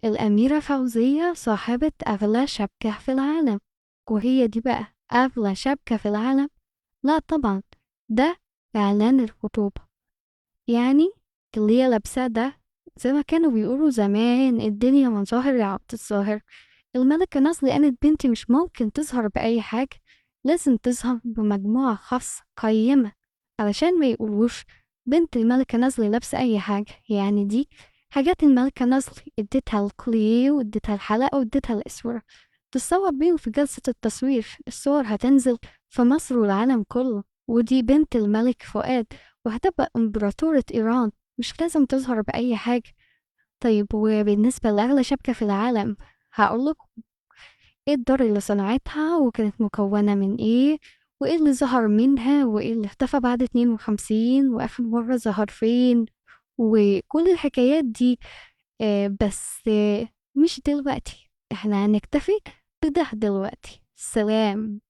الأميرة فوزية صاحبة أغلى شبكة في العالم. وهي دي بقى أغلى شبكة في العالم؟ لا طبعا، ده إعلان الخطوبة. يعني اللي هي لابساه ده، زي ما كانوا بيقولوا زمان الدنيا مظاهر يا عبد الظاهر. الملكة نازلة قالت بنتي مش ممكن تظهر بأي حاجة، لازم تظهر بمجموعة خاصة قيمة، علشان ما يقولوش بنت الملكة نازلة لابسة أي حاجة. يعني دي حاجات الملكة نازلة اديتها الكوليه واديتها الحلقة واديتها الإسورة تتصور بيهم في جلسة التصوير. الصور هتنزل في مصر والعالم كله، ودي بنت الملك فؤاد وهتبقى إمبراطورة إيران، مش لازم تظهر بأي حاجة. طيب وبالنسبة لأغلى شبكة في العالم، هقولك ايه الدار اللي صنعتها وكانت مكونة من ايه، وايه اللي ظهر منها، وايه اللي اختفى بعد 52، واخر مرة ظهر فين، وكل الحكايات دي. بس مش دلوقتي، احنا هنكتفي بده دلوقتي. سلام.